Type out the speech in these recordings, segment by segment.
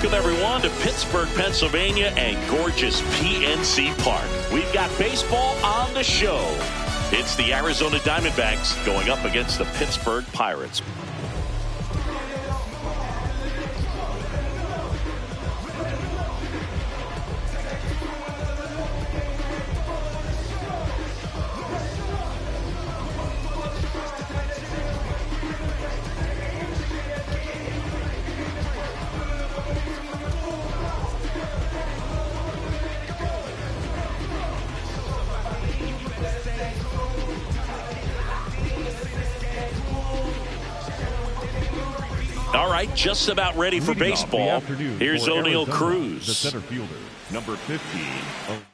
Welcome, everyone, to Pittsburgh, Pennsylvania and gorgeous PNC Park. We've got baseball on the show. It's the Arizona Diamondbacks going up against the Pittsburgh Pirates. All right, just about ready for baseball. Here's O'Neill Cruz. The center fielder, number 15.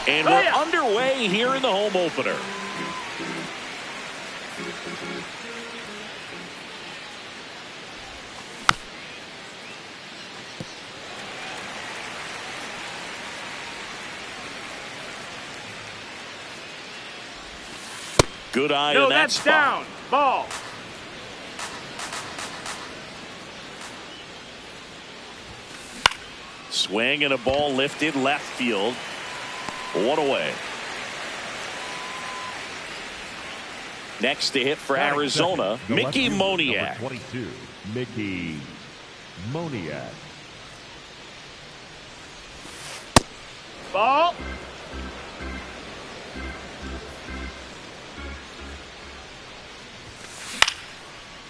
And we're underway here in the home opener. Good eye in that spot. Down. Ball. Swing and a ball lifted left field. One away. Next to hit for Arizona, Mickey Moniak. 22, Mickey Moniak. Ball.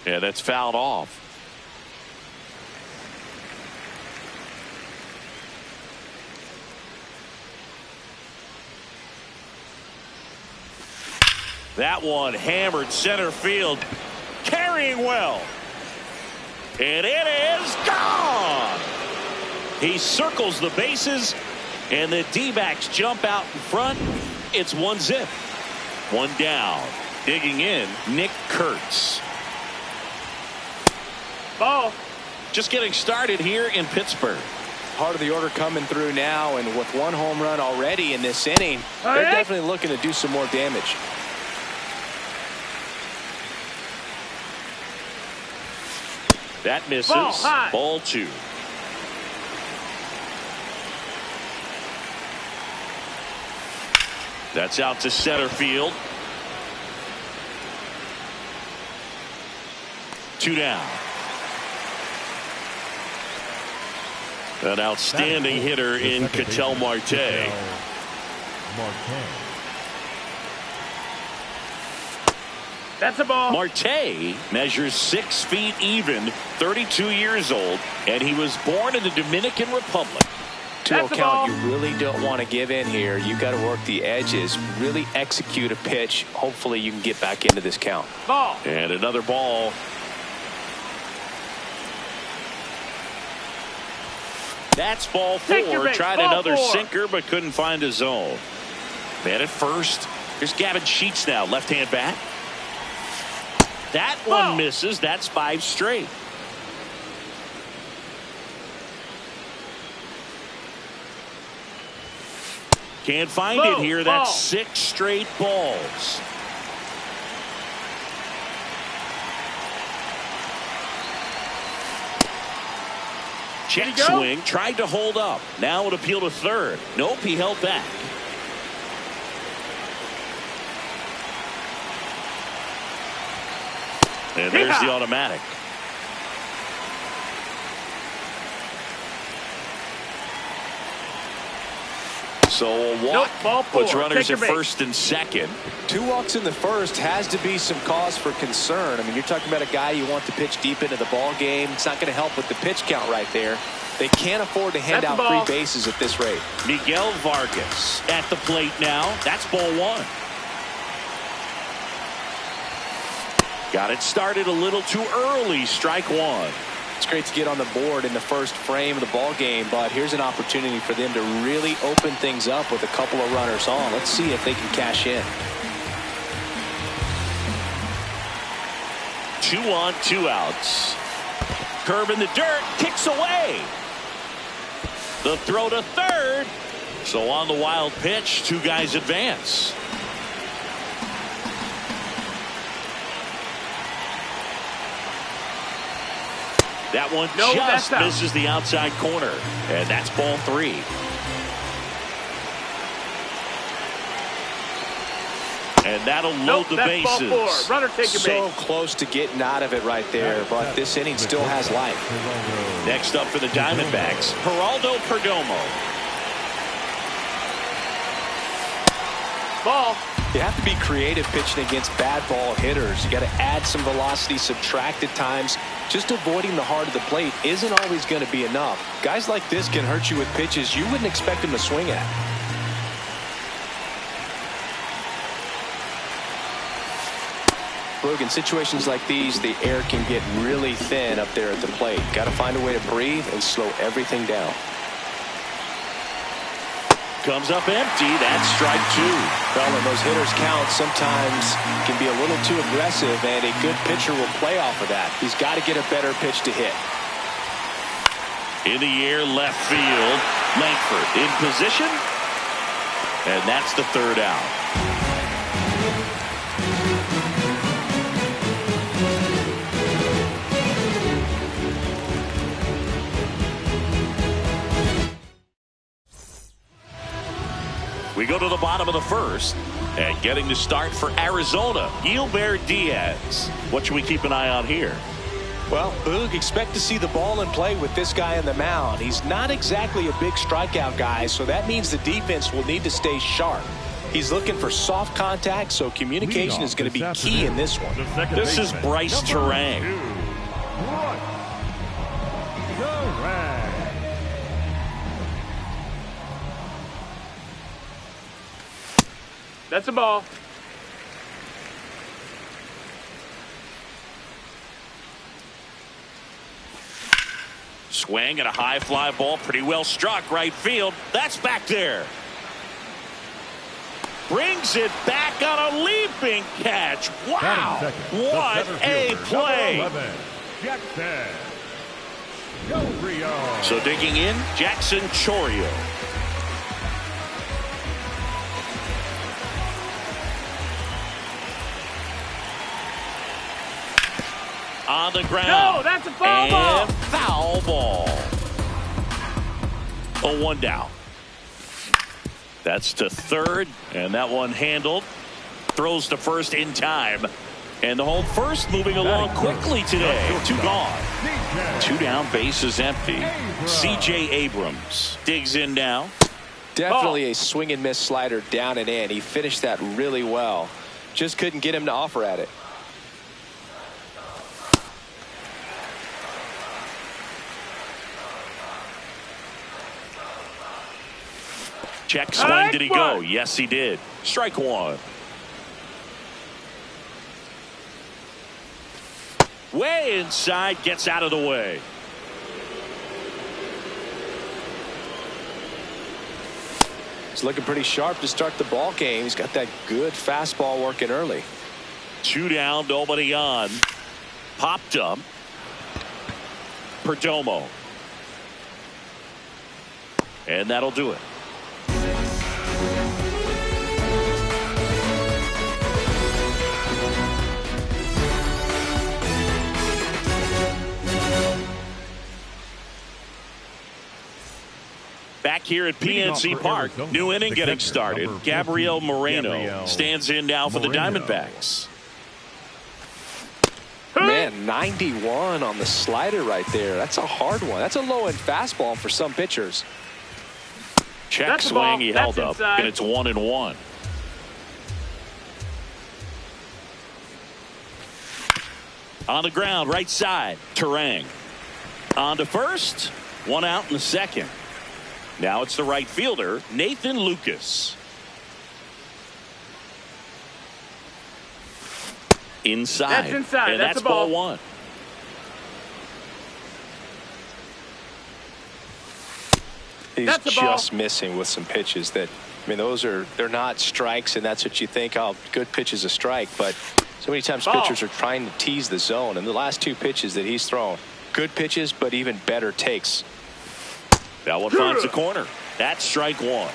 Yeah, that's fouled off. That one hammered center field, carrying well. And it is gone. He circles the bases, and the D-backs jump out in front. It's 1-0. One down. Digging in, Nick Kurtz. Ball. Just getting started here in Pittsburgh. Part of the order coming through now, and with one home run already in this inning, they're definitely looking to do some more damage. That misses. Ball 2. That's out to center field. 2 down. An outstanding hitter in Ketel Marte. That's a ball. Marte measures 6 feet even, 32 years old, and he was born in the Dominican Republic. To a count, you really don't want to give in here. You got to work the edges, really execute a pitch. Hopefully you can get back into this count. Ball. And another ball. That's ball 4. Tried another sinker, but couldn't find a zone. Man at first. Here's Gavin Sheets now, left-hand bat. That one misses. That's 5 straight. Can't find it here. That's 6 straight balls. Check swing. Tried to hold up. Now it appeal to third. Nope, he held back. And there's the automatic. So a walk Nope, ball four. puts runners Take at your base. first and second. 2 walks in the first has to be some cause for concern. I mean, you're talking about a guy you want to pitch deep into the ball game. It's not going to help with the pitch count right there. They can't afford to hand That's out the ball. free bases at this rate. Miguel Vargas at the plate now. That's ball 1. Got it started a little too early. Strike 1. It's great to get on the board in the first frame of the ball game, but here's an opportunity for them to really open things up with a couple of runners on. Let's see if they can cash in. 2 on, 2 outs. Curve in the dirt, kicks away. The throw to third. So on the wild pitch, 2 guys advance. That one No, just that's out. misses the outside corner. And that's ball 3. And that'll load Nope, the that's bases. ball 4. Runner take your So base. close to getting out of it right there, but this inning still has life. Next up for the Diamondbacks, Geraldo Perdomo. Ball. You have to be creative pitching against bad ball hitters. You got to add some velocity, subtract at times. Just avoiding the heart of the plate isn't always going to be enough. Guys like this can hurt you with pitches you wouldn't expect them to swing at. Look, in situations like these, the air can get really thin up there at the plate. Got to find a way to breathe and slow everything down. Comes up empty. That's strike 2. Well, when those hitters count, sometimes can be a little too aggressive, and a good pitcher will play off of that. He's got to get a better pitch to hit. In the air, left field. Langford in position. And that's the 3rd out. We go to the bottom of the 1st, and getting to start for Arizona, Gilbert Diaz. What should we keep an eye on here? Well, Boog, expect to see the ball in play with this guy on the mound. He's not exactly a big strikeout guy, so that means the defense will need to stay sharp. He's looking for soft contact, so communication is going to be key in this one. This is Bryce Terang. That's a ball. Swing and a high fly ball, pretty well struck right field. That's back there. Brings it back on a leaping catch. Wow, what a play. Jackson Chourio. So digging in, Jackson Chourio. On the ground. No, that's a foul ball. And foul ball. 0-1 down. That's to third, and that one handled. Throws to first in time. And the whole first moving along quickly today. 2 gone. 2 down, base is empty. C.J. Abrams digs in now. Definitely a swing and miss slider down and in. He finished that really well. Just couldn't get him to offer at it. Check swing. Did he go? Yes, he did. Strike 1. Way inside, gets out of the way. He's looking pretty sharp to start the ball game. He's got that good fastball working early. 2 down, nobody on. Popped up. Perdomo. And that'll do it. Back here at PNC Park, new inning getting started. Gabriel Moreno stands in now for the Diamondbacks. Man, 91 on the slider right there. That's a hard one. That's a low-end fastball for some pitchers. Check That's the swing. ball. He That's held up, inside. and it's 1-1. On the ground, right side, Turang. On to first, one out in the second. Now it's the right fielder, Nathan Lucas. Inside. That's inside. And That's that's a ball. ball one. He's That's a ball. just missing with some pitches that, I mean, they're not strikes, and that's what you think, oh, good pitch is a strike. But so many times Ball. pitchers are trying to tease the zone, and the last two pitches that he's thrown, good pitches, but even better takes. That one finds the corner. That's strike one.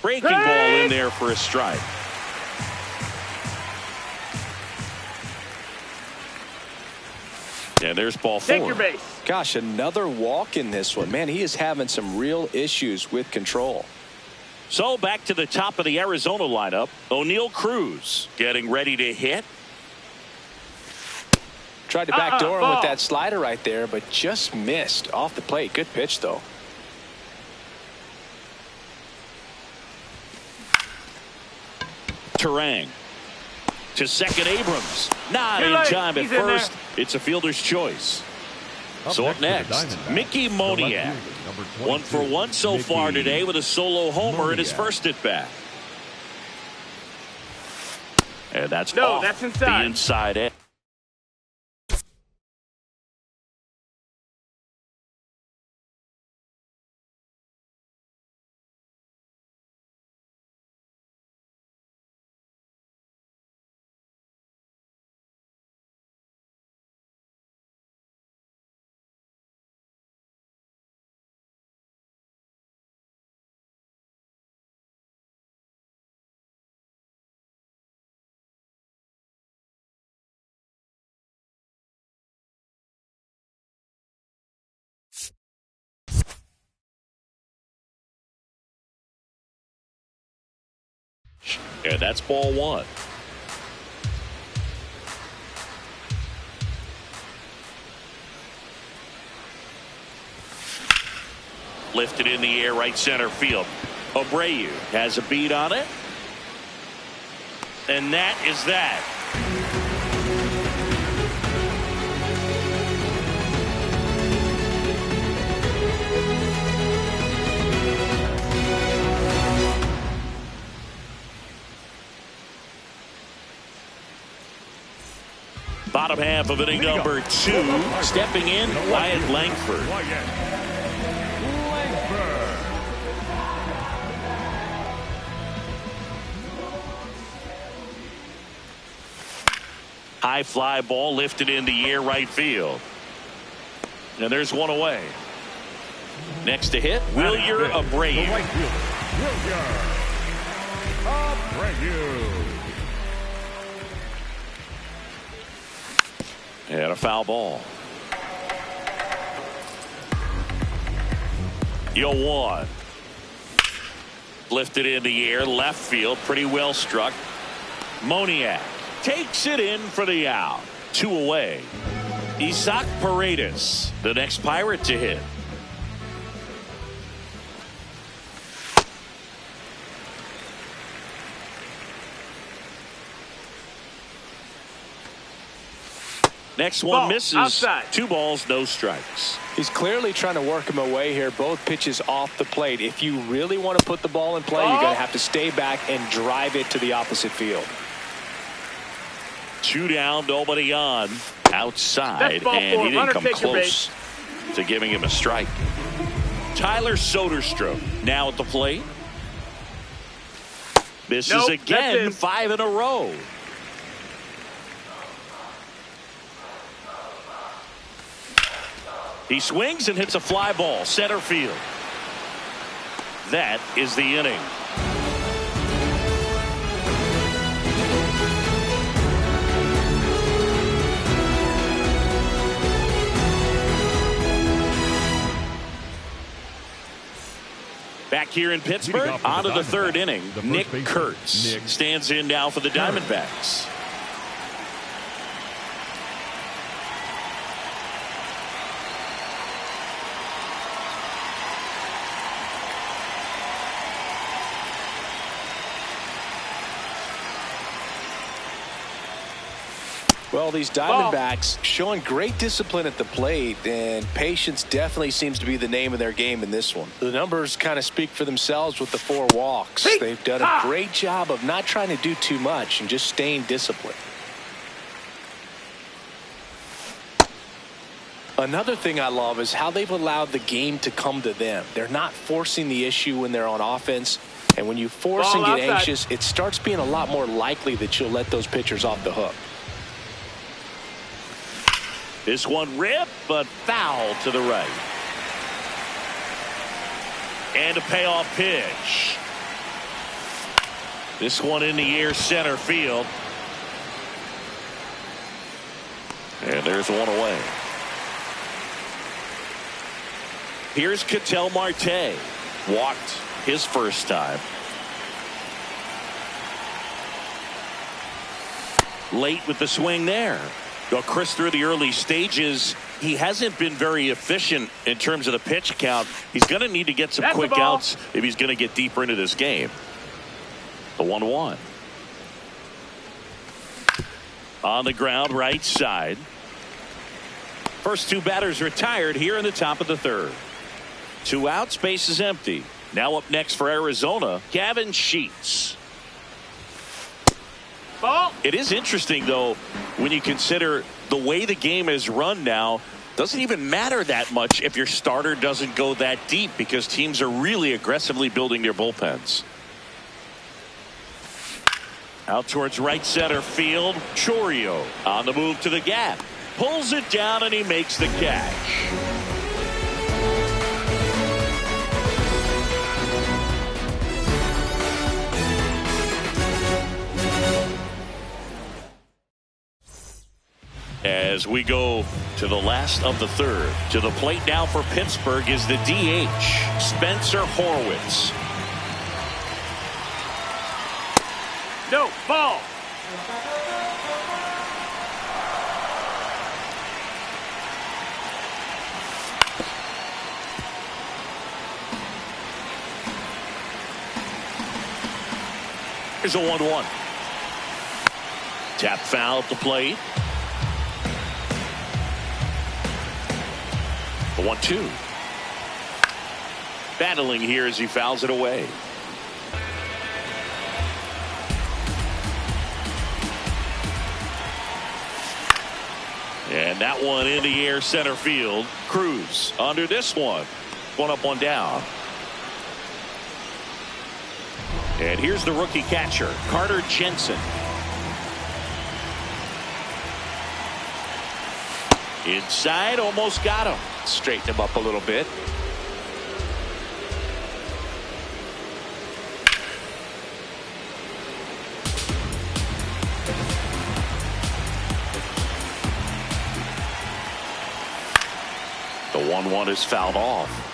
Breaking ball in there for a strike. And there's ball four. Take your base. Gosh, another walk in this one. Man, he is having some real issues with control. So back to the top of the Arizona lineup. O'Neal Cruz getting ready to hit. Tried to backdoor him with ball. that slider right there, but just missed off the plate. Good pitch, though. Turang to second. Abrams not Too in late. time at He's in first. It's a fielder's choice. So up next, Mickey Moniak. 1 for 1 so far today with a solo homer in his first at bat. And that's off that's inside. the inside edge. And that's ball one. Lifted in the air, right center field. Abreu has a beat on it. And that is that. Bottom half of inning number 2. Stepping in, Wyatt Langford. High fly ball lifted in the air, right field. And there's one away. Next to hit, Wilyer Abreu. The right fielder, Wilyer Abreu. And a foul ball. 0-1. Lifted in the air, left field, pretty well struck. Moniak takes it in for the out. 2 away. Isaac Paredes, the next Pirate to hit. Next one Ball, misses. outside. 2 balls, no strikes. He's clearly trying to work him away here. Both pitches off the plate. If you really want to put the ball in play, you're going to have to stay back and drive it to the opposite field. 2 down, nobody on. Outside, That's ball and four. he didn't Runner come take your close to giving him a strike. Tyler Soderstrom now at the plate. Misses Nope, again, that's in. 5 in a row. He swings and hits a fly ball, center field. That is the inning. Back here in Pittsburgh, on to the 3rd inning. Nick Kurtz stands in now for the Diamondbacks. Well, these Diamondbacks showing great discipline at the plate, and patience definitely seems to be the name of their game in this one. The numbers kind of speak for themselves with the 4 walks. They've done a great job of not trying to do too much and just staying disciplined. Another thing I love is how they've allowed the game to come to them. They're not forcing the issue when they're on offense. And when you force and get anxious, it starts being a lot more likely that you'll let those pitchers off the hook. This one ripped, but foul to the right. And a payoff pitch. This one in the air, center field. And there's one away. Here's Ketel Marte. Walked his first time. Late with the swing there. Well, Chris, through the early stages, he hasn't been very efficient in terms of the pitch count. He's going to need to get some quick outs if he's going to get deeper into this game. The 1-1. On the ground, right side. First 2 batters retired here in the top of the 3rd. 2 outs, base is empty. Now up next for Arizona, Gavin Sheets. Ball. It is interesting, though, when you consider the way the game is run now. Doesn't even matter that much if your starter doesn't go that deep, because teams are really aggressively building their bullpens. Out towards right center field. Chourio on the move to the gap. Pulls it down and he makes the catch. As we go to the last of the 3rd. To the plate now for Pittsburgh is the DH, Spencer Horwitz. No, ball. Here's a 1-1. Tap foul at the plate. The 1-2. Battling here as he fouls it away. And that one in the air, center field. Cruz under this one. 1 up, 1 down. And here's the rookie catcher, Carter Jensen. Inside, almost got him. Straighten him up a little bit. The 1-1 is fouled off.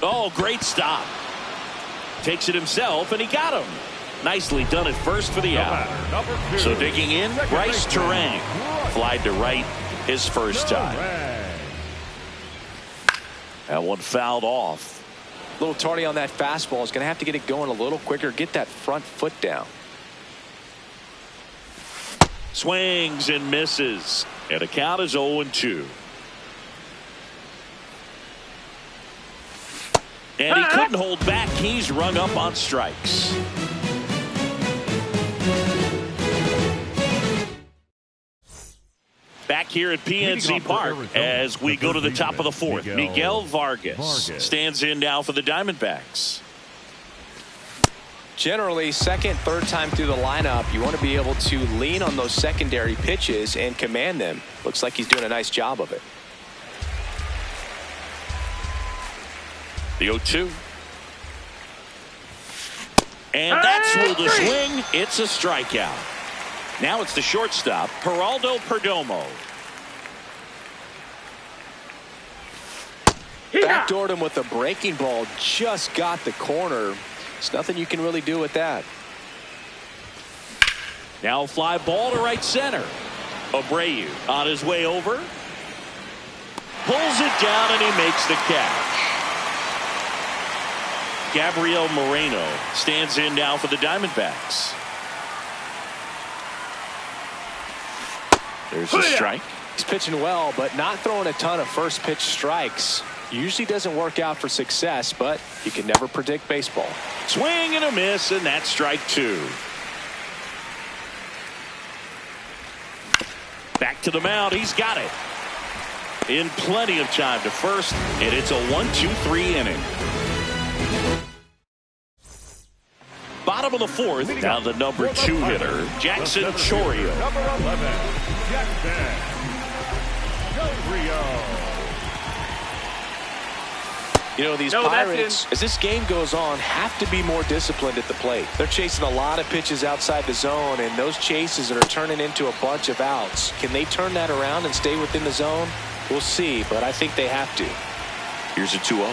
Oh, great stop. Takes it himself, and he got him. Nicely done at first for the out. So digging in, Bryce Turang. Flied to right his first time. That one fouled off. A little tardy on that fastball. Is going to have to get it going a little quicker. Get that front foot down. Swings and misses. And the count is 0-2. And he couldn't hold back. He's rung up on strikes. Back here at PNC Park as we go to the top of the 4th. Miguel Vargas stands in now for the Diamondbacks. Generally, second, third time through the lineup, you want to be able to lean on those secondary pitches and command them. Looks like he's doing a nice job of it. The 0-2. And that's ruled a swing. It's a strikeout. Now it's the shortstop, Geraldo Perdomo. Backdoored him with a breaking ball. Just got the corner. There's nothing you can really do with that. Now fly ball to right center. Abreu on his way over. Pulls it down and he makes the catch. Gabriel Moreno stands in now for the Diamondbacks. There's a strike. He's pitching well, but not throwing a ton of first pitch strikes. Usually doesn't work out for success, but you can never predict baseball. Swing and a miss, and that's strike two. Back to the mound. He's got it. In plenty of time to first, and it's a 1-2-3 inning. Bottom of the fourth, now the number 2 hitter, Jackson Chourio. Number 11, Jackson Chourio. You know, these Pirates, as this game goes on, have to be more disciplined at the plate. They're chasing a lot of pitches outside the zone, and those chases are turning into a bunch of outs. Can they turn that around and stay within the zone? We'll see, but I think they have to. Here's a 2-0.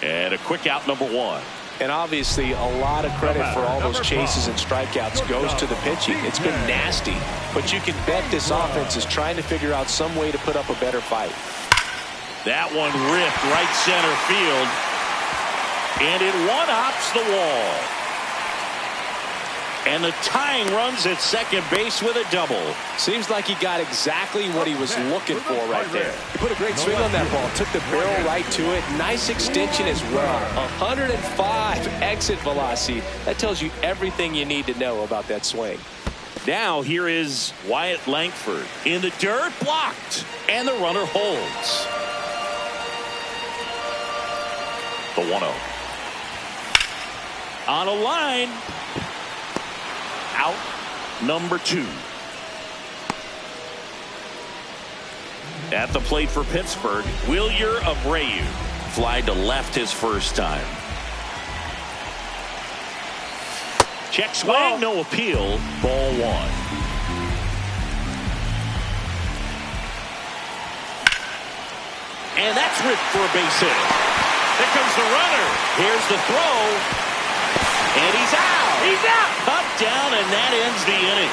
And a quick out, number 1. And obviously a lot of credit for all those chases and strikeouts goes to the pitching. It's been nasty, but you can bet this offense is trying to figure out some way to put up a better fight. That one ripped right center field, and it one-hops the wall. And the tying runs at second base with a double. Seems like he got exactly what he was looking for right there. He put a great swing on that ball, took the barrel right to it. Nice extension as well. 105 exit velocity. That tells you everything you need to know about that swing. Now here is Wyatt Langford in the dirt, blocked, and the runner holds. The 1-0. On a line. Out, number 2. At the plate for Pittsburgh, Wilyer Abreu. Fly to left his first time. Check swing, no appeal. Ball 1. And that's ripped for a base hit. There comes the runner. Here's the throw. And he's out. He's out. Cut down, and that ends the inning.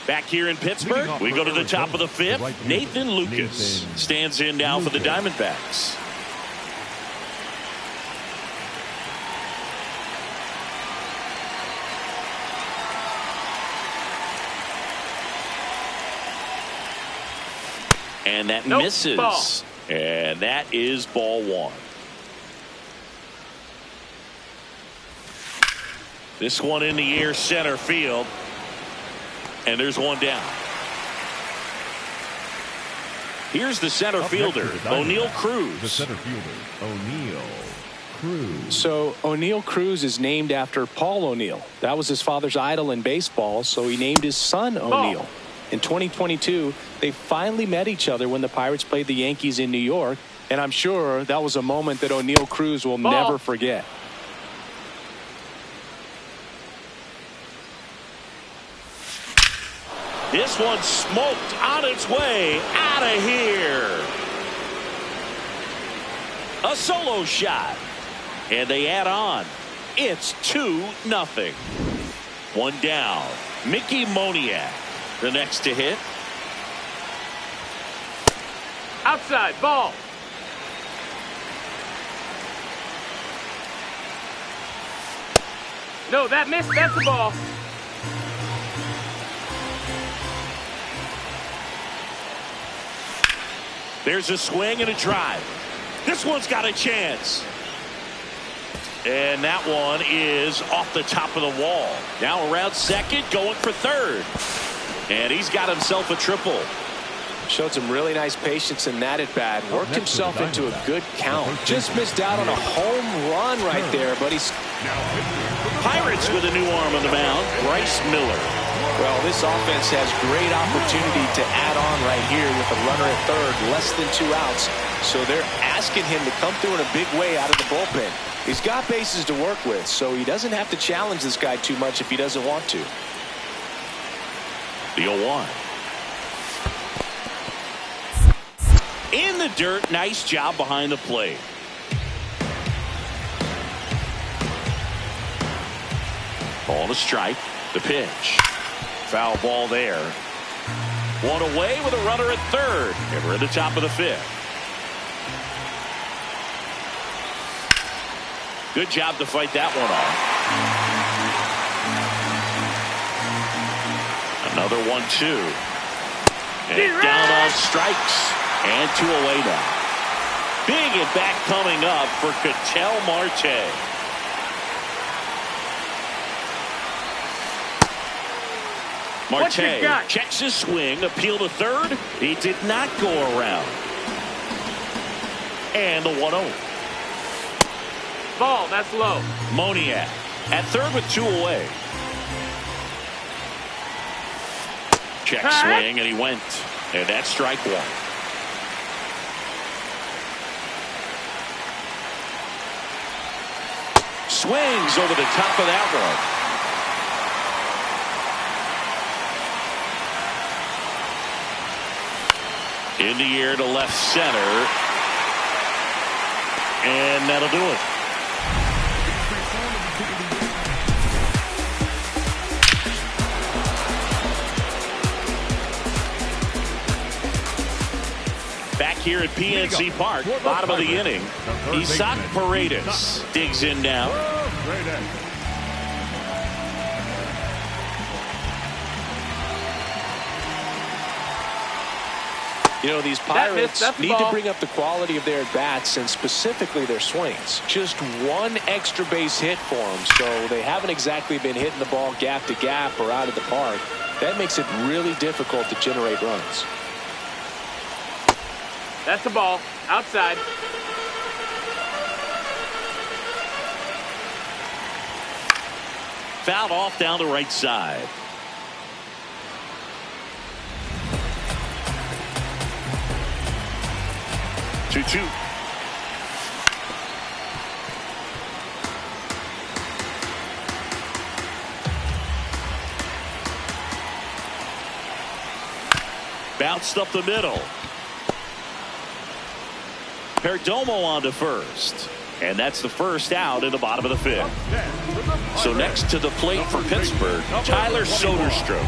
Back here in Pittsburgh, we go to the top of the 5th. Nathan Lucas stands in now for the Diamondbacks. And that misses. Ball. And that is ball 1. This one in the air, center field. And there's one down. Here's the center fielder, O'Neill Cruz. The center fielder, O'Neill Cruz. So O'Neill Cruz is named after Paul O'Neill. That was his father's idol in baseball, so he named his son O'Neill. In 2022, they finally met each other when the Pirates played the Yankees in New York, and I'm sure that was a moment that O'Neill Cruz will never forget. This one smoked on its way out of here. A solo shot, and they add on. It's 2-0. One down. Mickey Moniak, the next to hit. Outside, ball. No, that missed. That's the ball. There's a swing and a drive. This one's got a chance. And that one is off the top of the wall. Now around second, going for third. And he's got himself a triple. Showed some really nice patience in that at bat. Worked himself into a good count. Just missed out on a home run right there, but he's... Pirates with a new arm on the mound, Bryce Miller. Well, this offense has great opportunity to add on right here with a runner at third, less than 2 outs. So they're asking him to come through in a big way out of the bullpen. He's got bases to work with, so he doesn't have to challenge this guy too much if he doesn't want to. The 0-1. In the dirt. Nice job behind the plate. Ball to strike. The pitch. Foul ball there. One away with a runner at third. And we're at the top of the fifth. Good job to fight that one off. Another 1-2. And down on strikes. And 2 away now. Big at bat coming up for Ketel Marte. Marte checks his swing. Appeal to third. He did not go around. And the 1-0. Ball, that's low. Moniak at third with 2 away. Check swing, and he went. And that's strike one. Swings over the top of that one. In the air to left center. And that'll do it. Back here at PNC Park, bottom of the inning, Isaac Paredes digs in now. You know, these Pirates need to bring up the quality of their at-bats and specifically their swings. Just one extra base hit for them, so they haven't exactly been hitting the ball gap to gap or out of the park. That makes it really difficult to generate runs. That's the ball. Outside. Fouled off down the right side. Two. Bounced up the middle. Perdomo on to first. And that's the first out in the bottom of the fifth. So next to the plate for Pittsburgh, Tyler Soderstrom.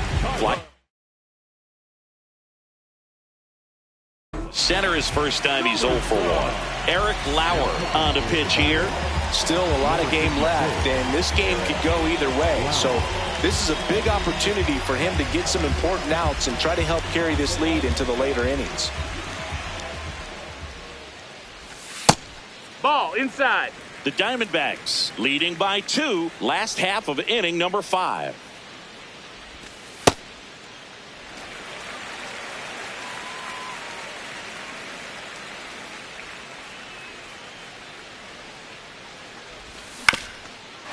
Center his first time he's 0 for 1. Eric Lauer on to pitch here. Still a lot of game left, and this game could go either way. So this is a big opportunity for him to get some important outs and try to help carry this lead into the later innings. Ball inside. The Diamondbacks leading by 2, last half of inning number 5.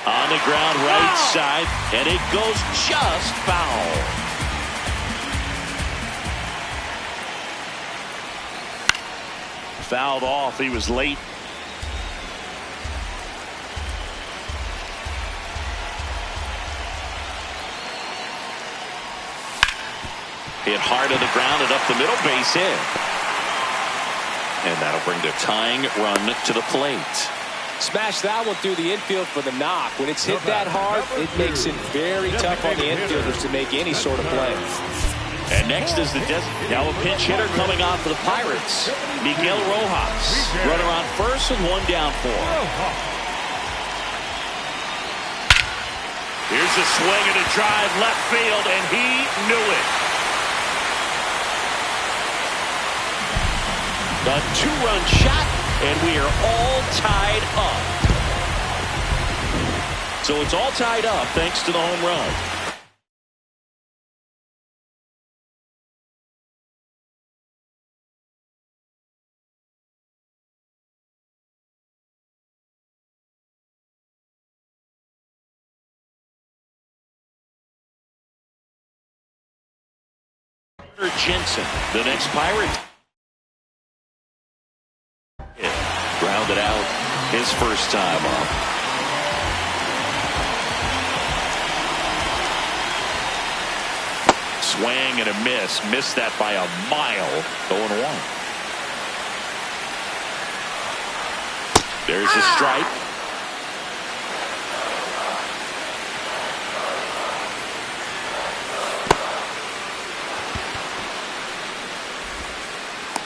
On the ground right side, and it goes just foul. Fouled off. He was late. Hit hard on the ground and up the middle, base hit. And that'll bring the tying run to the plate. Smash that one through the infield for the knock. When it's hit that hard, it makes it very tough on the infielders to make any sort of play. And next is the now a pinch hitter coming on for the Pirates. Miguel Rojas. Runner on first and 1 down for him. Here's a swing and a drive left field, and he knew it. A 2-run shot, and we are all tied up. So it's all tied up thanks to the home run. Jensen, the next Pirate. grounded out his first time up. Swing and a miss. Missed that by a mile. 0-1. There's a strike.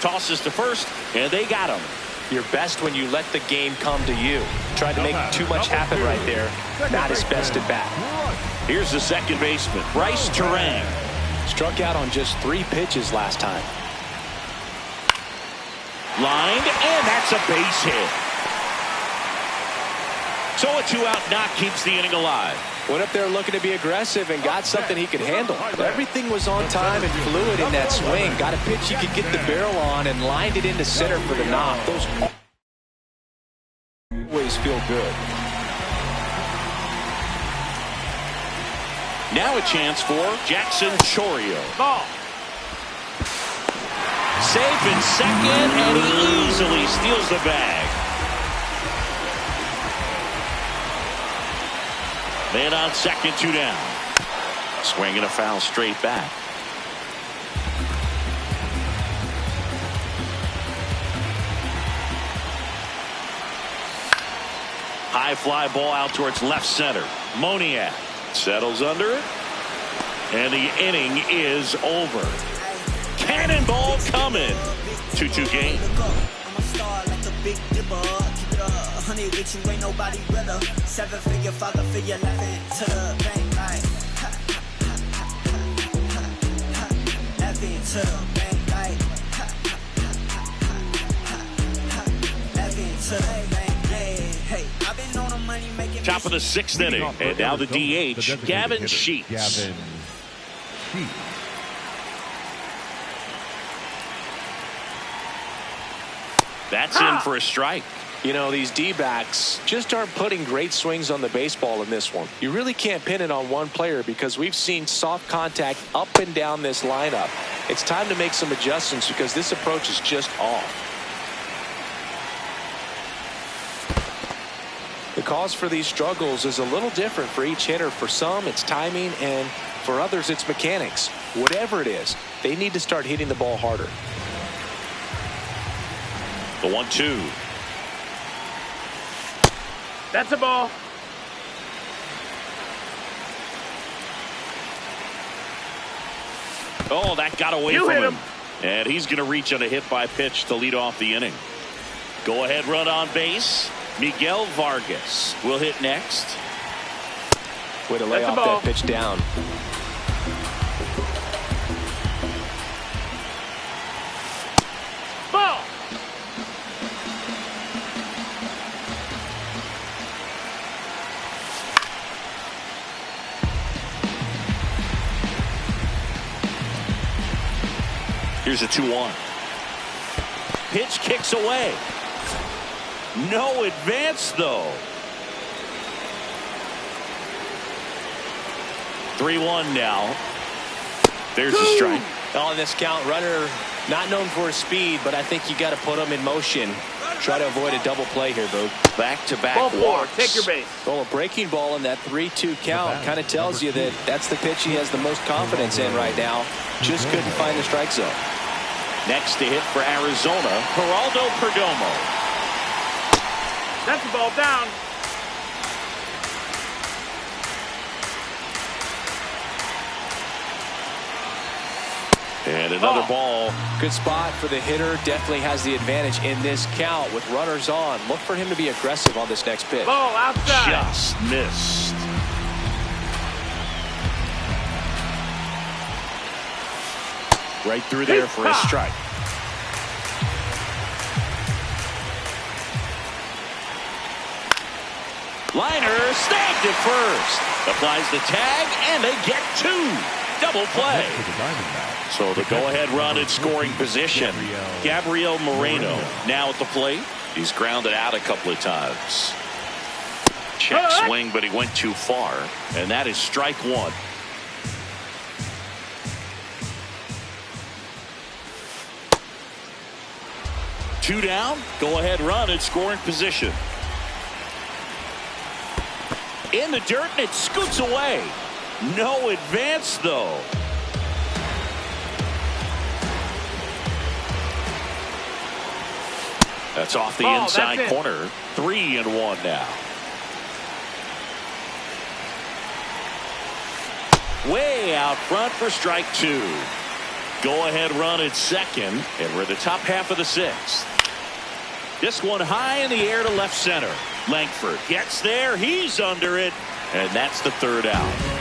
Tosses to first, and they got him. You're best when you let the game come to you. Tried to make too much happen right there. Not his best at bat. Here's the second baseman, Bryce Turang. Struck out on just 3 pitches last time. Lined, and that's a base hit. So a 2-out knock keeps the inning alive. Went up there looking to be aggressive and got something he could handle. Everything was on time and fluid in that swing. Got a pitch he could get the barrel on and lined it into center for the knock. Those always feel good. Now a chance for Jackson Chourio. Ball. Safe in second, and he easily steals the bag. Man on second, 2 down. Swing and a foul straight back. High fly ball out towards left center. Moniak settles under it, and the inning is over. Cannonball coming. 2-2 game. Honey with you ain't nobody realer. 7-figure, 5-figure, laughing to the bank like laughing to the bank like laughing to the bank. Hey, I've been on the money making. Top of the 6th inning, and now the DH, Gavin Sheets. Gavin Sheets. That's in for a strike. You know, these D-backs just aren't putting great swings on the baseball in this one. You really can't pin it on one player because we've seen soft contact up and down this lineup. It's time to make some adjustments because this approach is just off. The cause for these struggles is a little different for each hitter. For some, it's timing, and for others, it's mechanics. Whatever it is, they need to start hitting the ball harder. The 1-2. That's a ball. Oh, that got away You from hit him. And he's going to reach on a hit by pitch to lead off the inning. Go ahead run on base. Miguel Vargas will hit next. Way to lay off that pitch down. Ball. Here's a 2-1. Pitch kicks away. No advance, though. 3-1 now. There's a strike. On this count, runner not known for his speed, but I think you got to put him in motion. Try to avoid a double play here, Boog. Back-to-back Ball 4. walks. Take your base. Well, a breaking ball in that 3-2 count kind of tells you that that's the pitch he has the most confidence in right now. Just couldn't find the strike zone. Next to hit for Arizona, Geraldo Perdomo. That's the ball down. And another ball. Good spot for the hitter. Definitely has the advantage in this count with runners on. Look for him to be aggressive on this next pitch. Ball outside. Just missed. Right through there for a strike. Liner snagged it first. Applies the tag, and they get 2. Double play. So the go-ahead run in scoring position. Gabriel Moreno now at the plate. He's grounded out a couple of times. Check swing, but he went too far. And that is strike 1. 2 down. Go ahead run at scoring position. In the dirt, and it scoots away. No advance, though. That's off the inside corner. 3-1 now. Way out front for strike 2. Go ahead run at second, and we're at the top half of the 6th. This one high in the air to left center. Langford gets there. He's under it, and that's the 3rd out.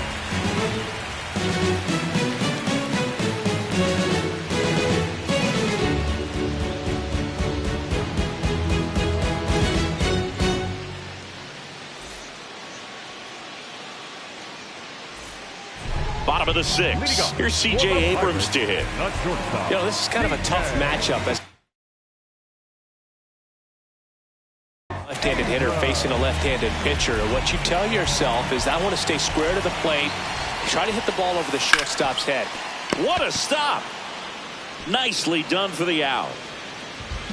Bottom of the 6th. Here's C.J. Abrams to hit. You know, this is kind of a tough matchup as left-handed hitter facing a left-handed pitcher. What you tell yourself is, I want to stay square to the plate, try to hit the ball over the shortstop's head. What a stop. Nicely done for the out.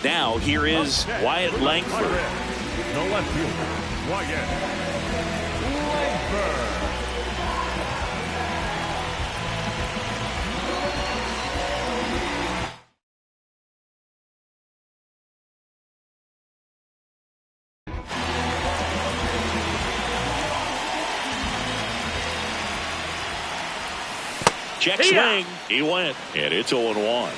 Now here is Wyatt Langford. The left fielder, Wyatt Langford. Check swing. He went, and it's 0-1.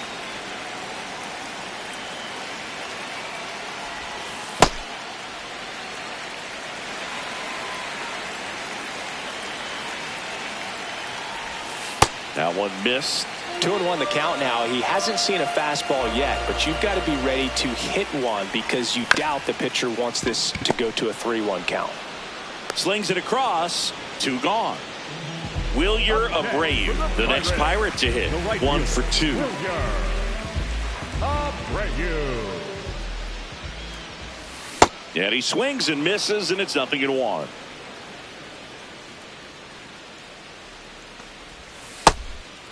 That one missed. 2-1 the count now. He hasn't seen a fastball yet, but you've got to be ready to hit one because you doubt the pitcher wants this to go to a 3-1 count. Slings it across. 2 gone. Wilyer Abreu, the next Pirate to hit. 1 for 2. And he swings and misses, and it's 0-1.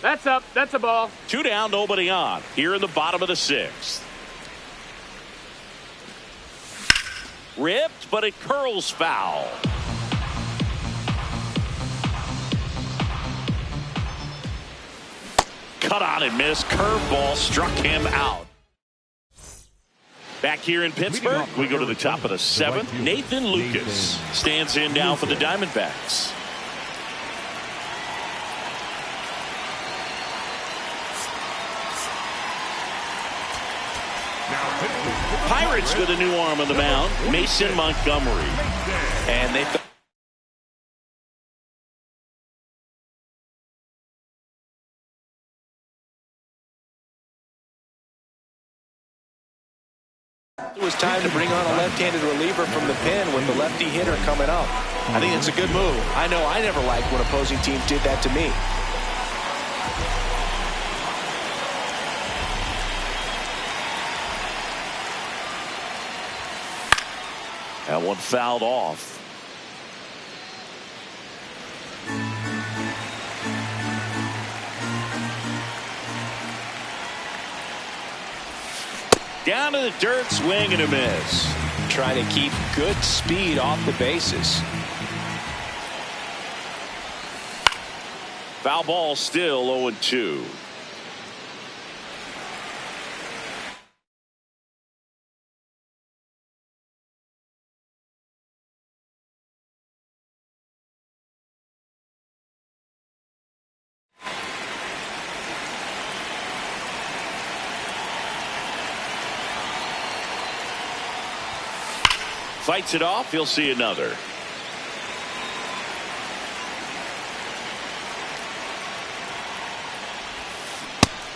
That's up. That's a ball. 2 down, nobody on. Here in the bottom of the 6th. Ripped, but it curls foul. Cut on and missed. Curveball struck him out. Back here in Pittsburgh, we go to the top of the 7th. Nathan Lucas stands in now for the Diamondbacks. Pirates with a new arm on the mound, Mason Montgomery. And they it was time to bring on a left-handed reliever from the pen with the lefty hitter coming up. I think it's a good move. I know I never liked when opposing teams did that to me. That one fouled off. Down to the dirt, swing and a miss. Trying to keep good speed off the bases. Foul ball, still 0-2. Fights it off. He'll see another.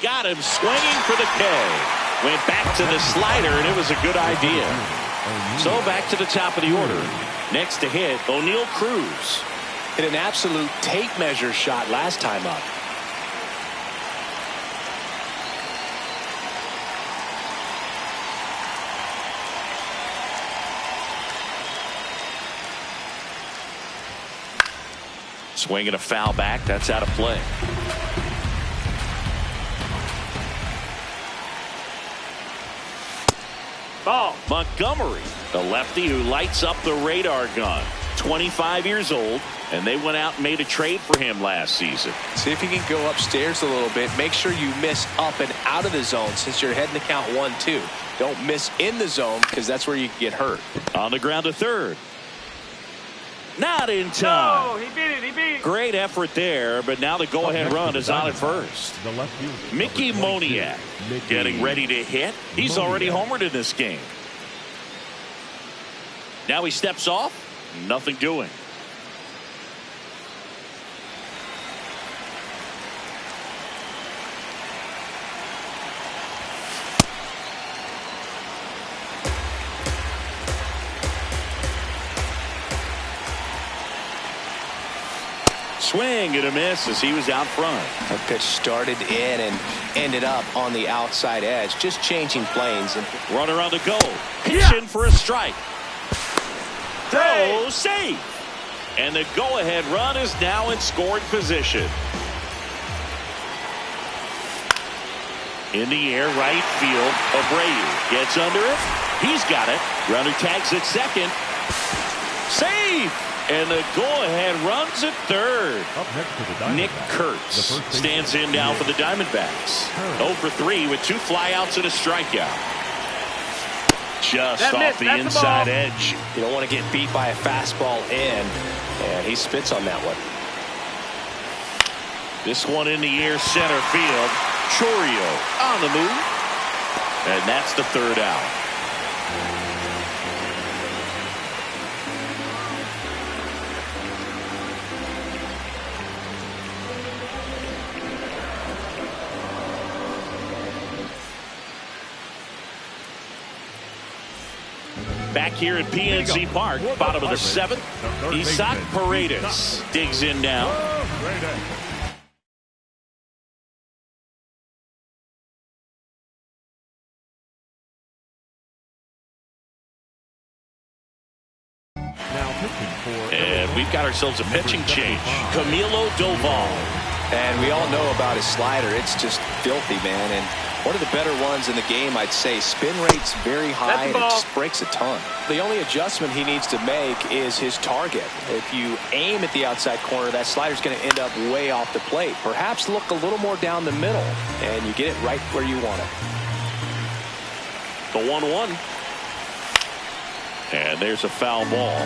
Got him swinging for the K. Went back to the slider, and it was a good idea. So back to the top of the order. Next to hit, O'Neal Cruz. Hit an absolute tape measure shot last time up. Swinging a foul back. That's out of play. Montgomery, the lefty who lights up the radar gun. 25 years old, and they went out and made a trade for him last season. See if you can go upstairs a little bit. Make sure you miss up and out of the zone since you're heading to count 1-2. Don't miss in the zone because that's where you can get hurt. On the ground to third. Not in time. Oh, he beat it. He beat it. Great effort there, but now the go-ahead run is on at first. The left fielder, Mickey number 22, Moniak Mickey getting ready to hit. He's already homered in this game. Now he steps off. Nothing doing. Swing and a miss as he was out front. That pitch started in and ended up on the outside edge, just changing planes. And Runner on the go. Pitching for a strike. Throw, save. And the go-ahead run is now in scoring position. In the air, right field. Abreu gets under it. He's got it. Runner tags at second. Save. And the go-ahead runs at third. Up next to the Diamondbacks, Nick Kurtz the stands in now for the Diamondbacks. 0 for 3 with 2 flyouts and a strikeout. Just off the inside edge. you don't want to get beat by a fastball in. And he spits on that one. This one in the air, center field. Chourio on the move. And that's the third out. Back here at PNC Park, bottom of the 7th, Isaac Paredes digs in now. And we've got ourselves a pitching change. Camilo Doval. And we all know about his slider. It's just filthy, man. And one of the better ones in the game, I'd say. Spin rate's very high, and it just breaks a ton. The only adjustment he needs to make is his target. If you aim at the outside corner, that slider's going to end up way off the plate. Perhaps look a little more down the middle, and you get it right where you want it. The 1-1. And there's a foul ball.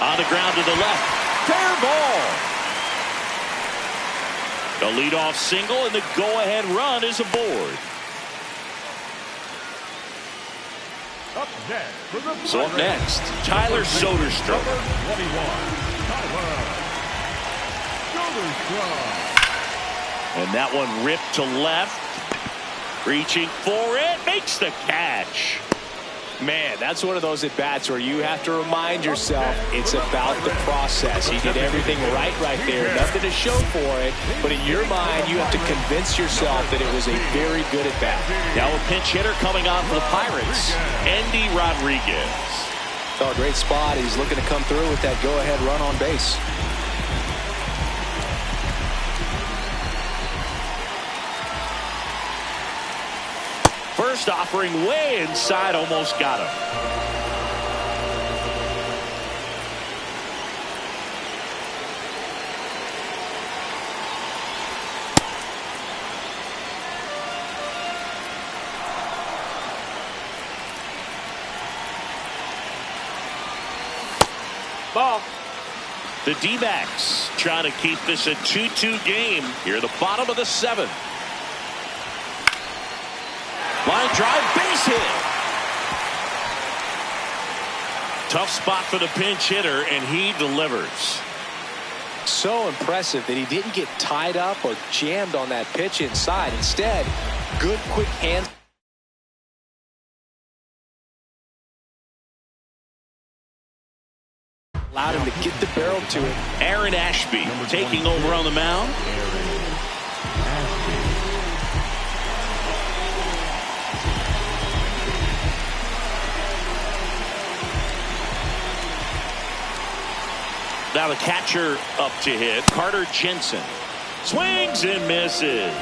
On the ground to the left. Fair ball. The leadoff single and the go-ahead run is aboard. So up next, Tyler Soderstrom. And that one ripped to left. Reaching for it. Makes the catch. Man, that's one of those at-bats where you have to remind yourself it's about the process. He did everything right there. Nothing to show for it. But in your mind, you have to convince yourself that it was a very good at-bat. Now a pinch hitter coming on for the Pirates, Endy Rodriguez. Oh, great spot. He's looking to come through with that go-ahead run on base. First offering way inside, almost got him. Ball. The D-backs trying to keep this a 2-2 game here at the bottom of the 7th. Line drive, base hit. Tough spot for the pinch hitter, and he delivers. So impressive that he didn't get tied up or jammed on that pitch inside. Instead, good quick hands. Allowed him to get the barrel to it. Aaron Ashby taking over on the mound. Now the catcher up to hit, Carter Jensen. Swings and misses.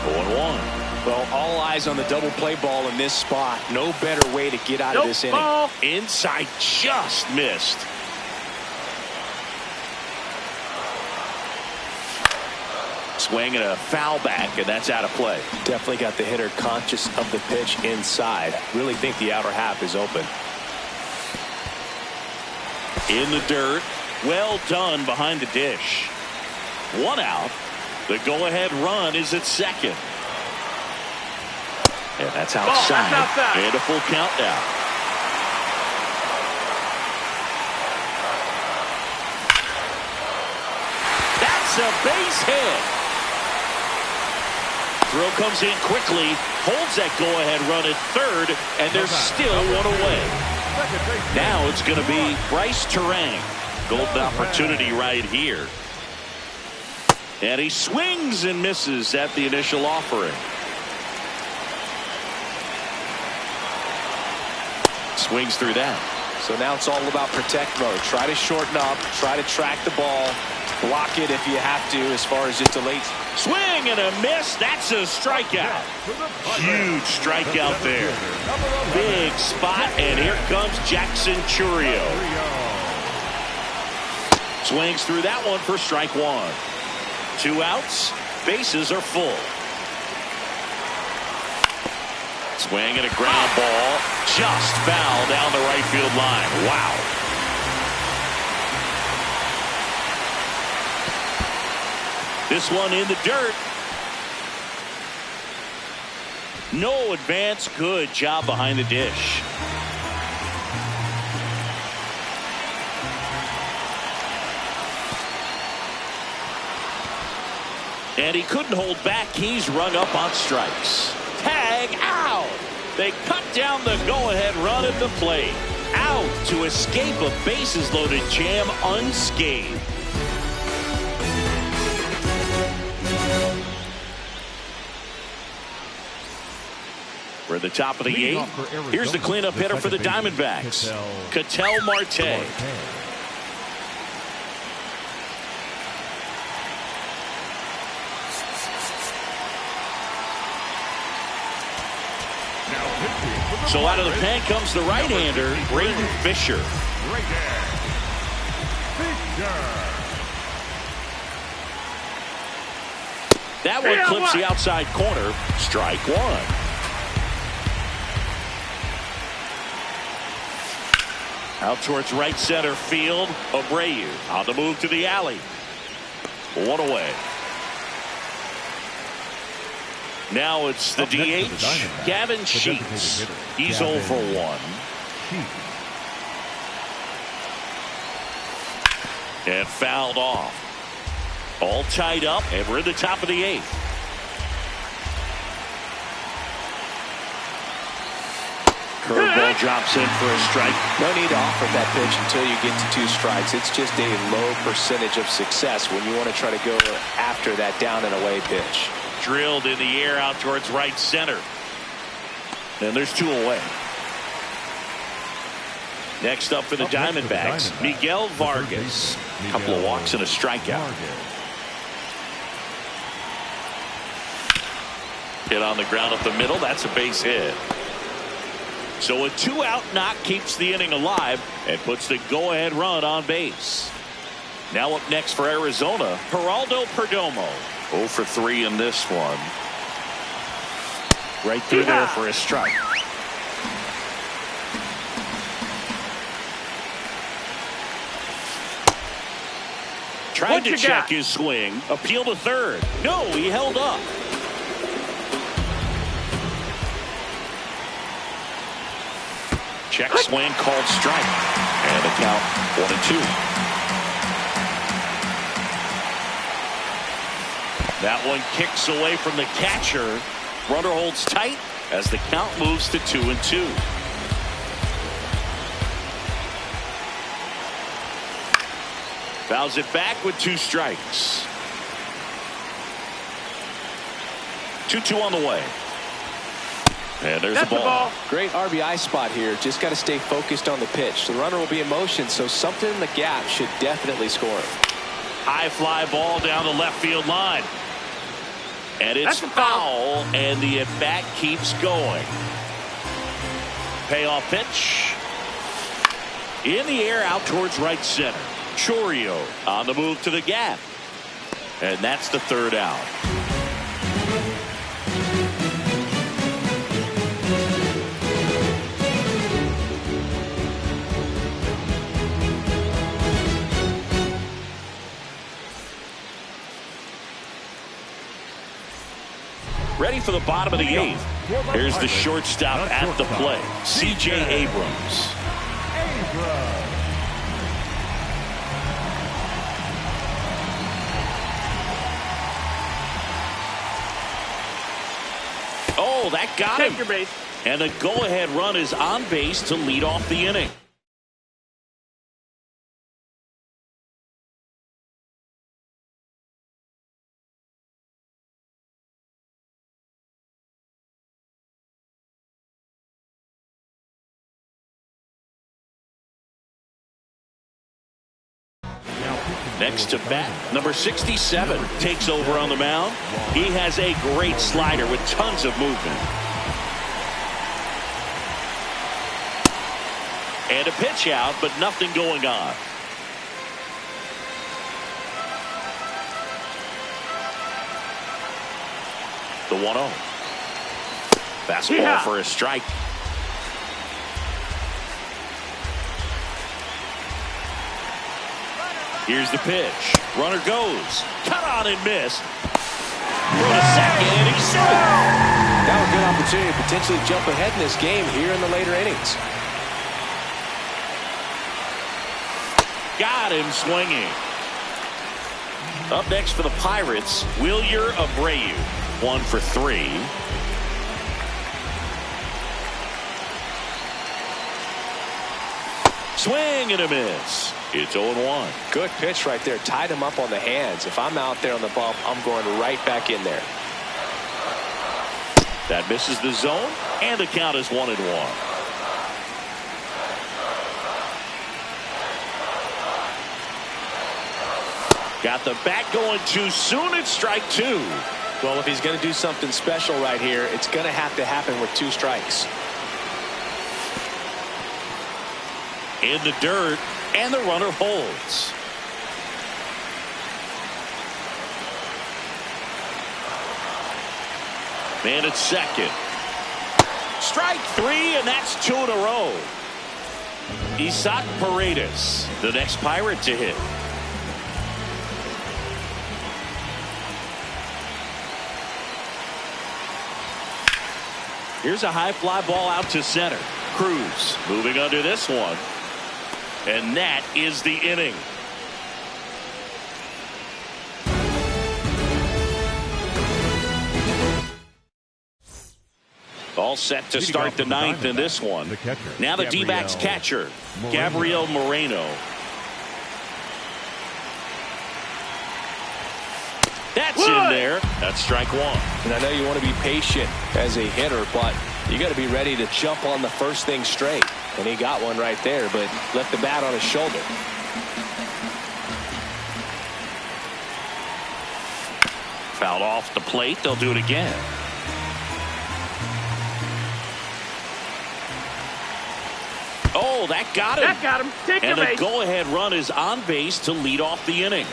0-1. Well, all eyes on the double play ball in this spot. No better way to get out of this inning. Ball. Inside, just missed. Swing and a foul back, and that's out of play. Definitely got the hitter conscious of the pitch inside. Really think the outer half is open. In the dirt. Well done behind the dish. 1 out. The go-ahead run is at second. And that's outside. That's outside. And a full count now. That's a base hit. Throw comes in quickly, holds that go-ahead run at third, and there's still one away. Now it's going to be Bryce Turang. Golden opportunity right here. And he swings and misses at the initial offering. Swings through that. So now it's all about protect mode. Try to shorten up, try to track the ball, block it if you have to as far as just a late swing and a miss. That's a strikeout. Huge strikeout there. Big spot, and here comes Jackson Chourio. Swings through that one for strike 1. 2 outs. Bases are full. Swing and a ground ball. Just foul down the right field line. Wow. This one in the dirt. No advance. Good job behind the dish. And he couldn't hold back. He's rung up on strikes. Tag out. They cut down the go-ahead run at the plate. Out to escape a bases-loaded jam unscathed. We're at the top of the 8th. Here's the cleanup hitter for the Diamondbacks, Ketel Marte. So out of the pen comes the right-hander, Braden Fisher. That one clips the outside corner. Strike 1. Out towards right center field. Abreu on the move to the alley. 1 away. Now it's the DH, Gavin Sheets. He's 0 for 1. And fouled off. All tied up, and we're at the top of the 8th. Curveball drops in for a strike. No need to offer that pitch until you get to 2 strikes. It's just a low percentage of success when you want to try to go after that down and away pitch. Drilled in the air out towards right center. And there's 2 away. Next up for the Diamondbacks, Miguel Vargas. A couple of walks and a strikeout. Hit on the ground up the middle. That's a base hit. So a 2-out knock keeps the inning alive and puts the go-ahead run on base. Now up next for Arizona, Geraldo Perdomo. 0 for 3 in this one. Right through there for a strike. Tried to check his swing. Appeal to third. No, he held up. Check swing called strike. And the count 1-2. That one kicks away from the catcher. Runner holds tight as the count moves to 2-2. Fouls it back with 2 strikes. 2-2 on the way. And there's the ball. Great RBI spot here. Just got to stay focused on the pitch. The runner will be in motion, so something in the gap should definitely score him. High fly ball down the left field line. And it's foul, and the at-bat keeps going. Payoff pitch. In the air out towards right center. Chourio on the move to the gap. And that's the third out. Ready for the bottom of the eighth. Here's the shortstop at the plate, C.J. Abrams. Oh, that got him. Take your base. And the go-ahead run is on base to lead off the inning. Next to bat, number 67 takes over on the mound. He has a great slider with tons of movement. And a pitch out, but nothing going on. The 1-0. Fastball for a strike. Here's the pitch. Runner goes. Cut on and miss. Throw to second, and he's safe. Now a good opportunity to potentially jump ahead in this game here in the later innings. Got him swinging. Up next for the Pirates, Wilyer Abreu. 1 for 3. Swing and a miss. It's 0-1. Good pitch right there. Tied him up on the hands. If I'm out there on the bump, I'm going right back in there. That misses the zone, and the count is 1-1. Got the bat going too soon. It's strike 2. Well, if he's going to do something special right here, it's going to have to happen with 2 strikes. In the dirt, and the runner holds. Man at second. Strike 3, and that's 2 in a row. Isaac Paredes, the next Pirate to hit. Here's a high fly ball out to center. Cruz moving under this one. And that is the inning. All set to start the 9th in this one. Now the D-backs catcher, Gabriel Moreno. That's in there. That's strike 1. And I know you want to be patient as a hitter, but you got to be ready to jump on the first thing straight. And he got one right there, but left the bat on his shoulder. Fouled off the plate. They'll do it again. Oh, that got him. That got him. Take your base. And the go-ahead run is on base to lead off the inning.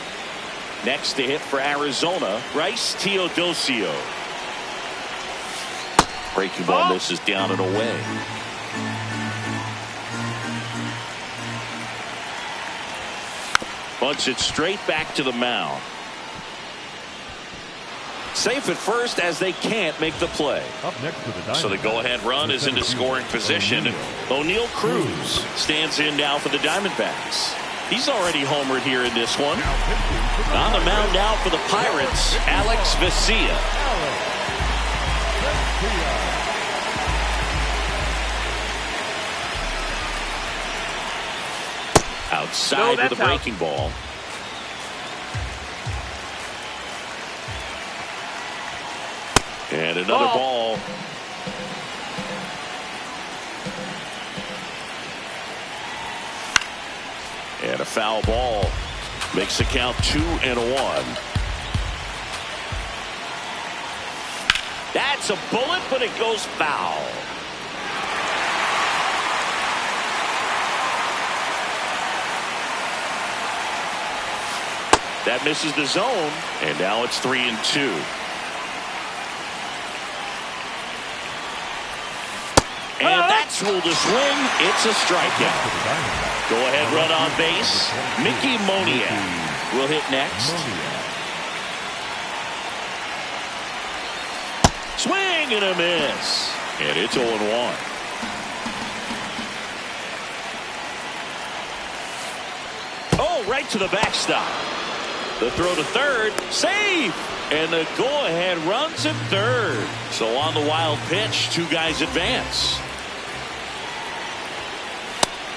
Next to hit for Arizona, Bryce Teodosio. Breaking ball misses down and away. Bunts it straight back to the mound. Safe at first as they can't make the play. Up next to the So the go-ahead run is into scoring position. O'Neill Cruz stands in now for the Diamondbacks. He's already homered here in this one. On the mound now for the Pirates, Alex Vesia. Outside with a breaking ball. And another ball. And a foul ball. Makes the count 2-1. That's a bullet, but it goes foul. That misses the zone, and now it's 3-2. And that's ruled a swing. It's a strikeout. Go ahead run on base. Mickey Moniak will hit next. Swing and a miss. And it's 0-1. Oh, right to the backstop. The throw to third. Safe. And the go-ahead runs at third. So on the wild pitch, two guys advance.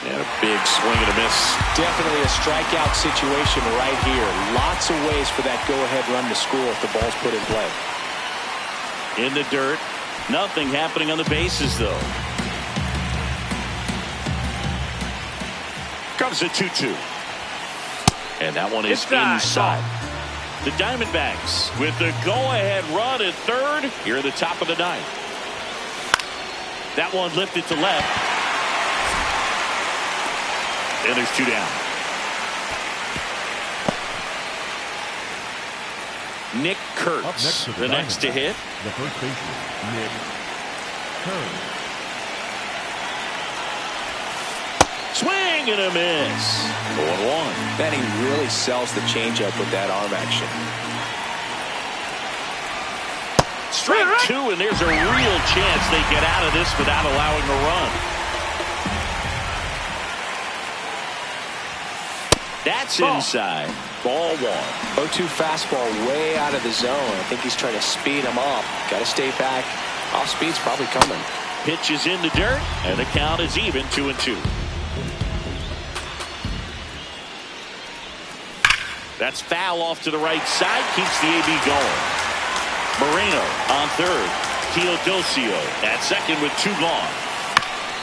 And a big swing and a miss. Definitely a strikeout situation right here. Lots of ways for that go-ahead run to score if the ball's put in play. In the dirt. Nothing happening on the bases, though. Comes a 2-2. And that one is inside. The Diamondbacks with the go-ahead run at third here at the top of the ninth. That one lifted to left. And there's two down. Nick Kurtz, the next to hit. The first baseman, Nick Kurtz. Swing and a miss. 0-1. Benny really sells the changeup with that arm action. Strike two, and there's a real chance they get out of this without allowing a run. That's inside. Ball one. 0-2 fastball way out of the zone. I think he's trying to speed him up. Got to stay back. Off speed's probably coming. Pitch is in the dirt, and the count is even 2-2. That's foul off to the right side. Keeps the AB going. Moreno on third. Teodosio at second with two gone.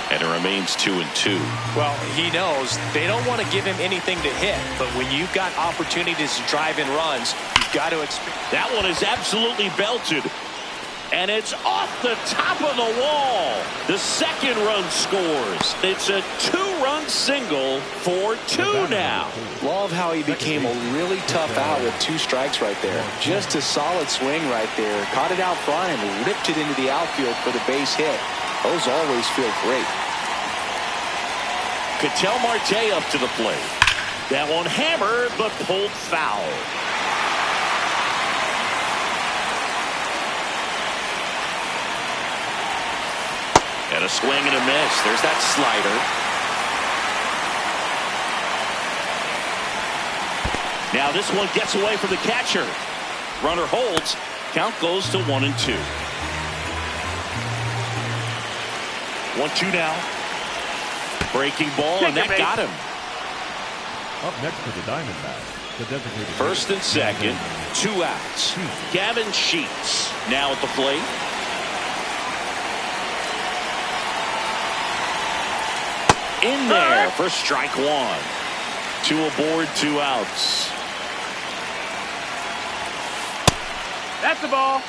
And it remains 2-2. Well, he knows they don't want to give him anything to hit. But when you've got opportunities to drive in runs, you've got to expect. That one is absolutely belted. And it's off the top of the wall. The second run scores. It's a two-run single for two now. Love how he became a really tough out with two strikes right there. Just a solid swing right there. Caught it out front and ripped it into the outfield for the base hit. Those always feel great. Ketel Marte up to the plate. That one hammered but pulled foul. And a swing and a miss. There's that slider. Now this one gets away from the catcher. Runner holds. Count goes to 1-2. 1-2 now. Breaking ball, and that got him. Up next for the Diamondbacks, the designated First and second, two outs. Gavin Sheets now at the plate. In there for strike one. Two aboard, two outs. That's the ball.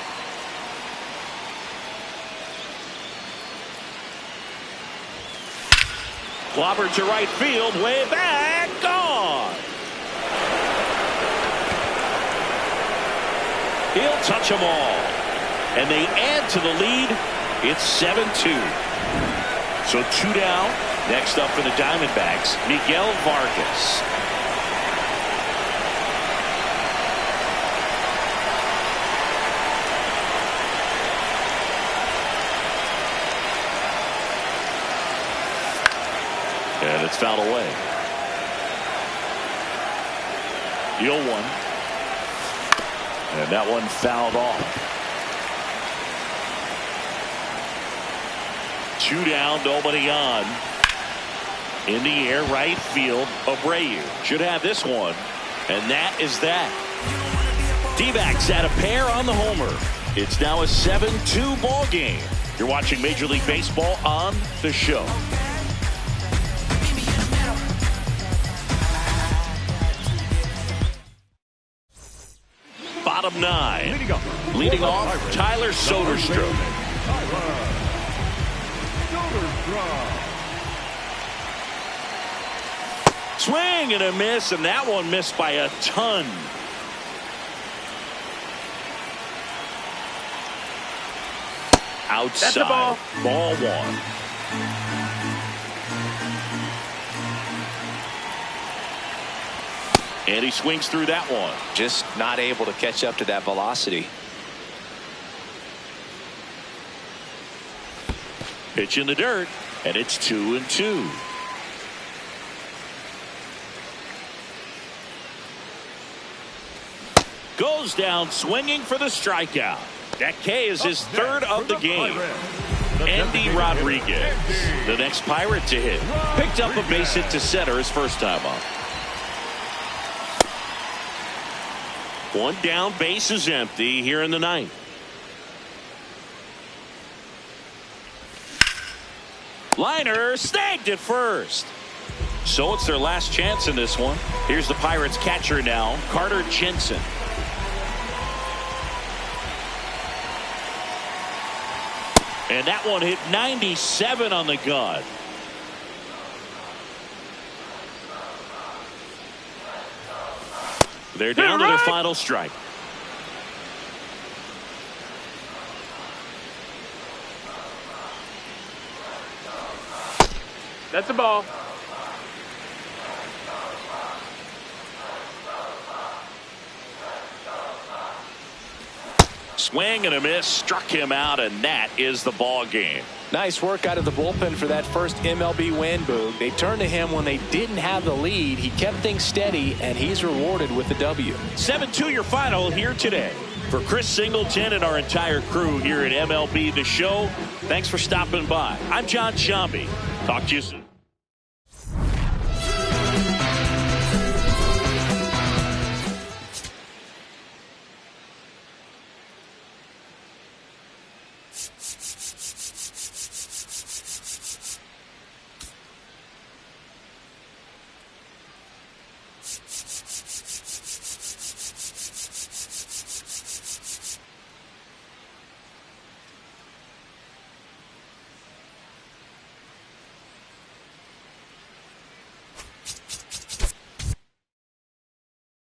Clobbered to right field, way back, gone. He'll touch them all. And they add to the lead. It's 7-2. So two down. Next up for the Diamondbacks, Miguel Vargas. And it's fouled away. The 0-1. And that one fouled off. Two down, nobody on. In the air, right field, Abreu should have this one. And that is that. D-backs at a pair on the homer. It's now a 7-2 ball game. You're watching Major League Baseball on The Show. 9. Leading off, Tyler Soderstrom. Swing and a miss, and that one missed by a ton. Outside. That's a ball. Ball 1. And he swings through that one. Just not able to catch up to that velocity. Pitch in the dirt, and it's 2-2. Goes down swinging for the strikeout. That K is his third of the game. Andy Rodriguez, the next Pirate to hit. Picked up a base hit to center his first time up. One down, base is empty here in the 9th. Liner snagged at first. So it's their last chance in this one. Here's the Pirates catcher now, Carter Jensen. And that one hit 97 on the gun. They're down to their final strike. That's a ball. Swing and a miss, struck him out, and that is the ball game. Nice work out of the bullpen for that first MLB win, Boog. They turned to him when they didn't have the lead. He kept things steady, and he's rewarded with the W. 7-2 your final here today. For Chris Singleton and our entire crew here at MLB The Show, thanks for stopping by. I'm John Sciambi. Talk to you soon.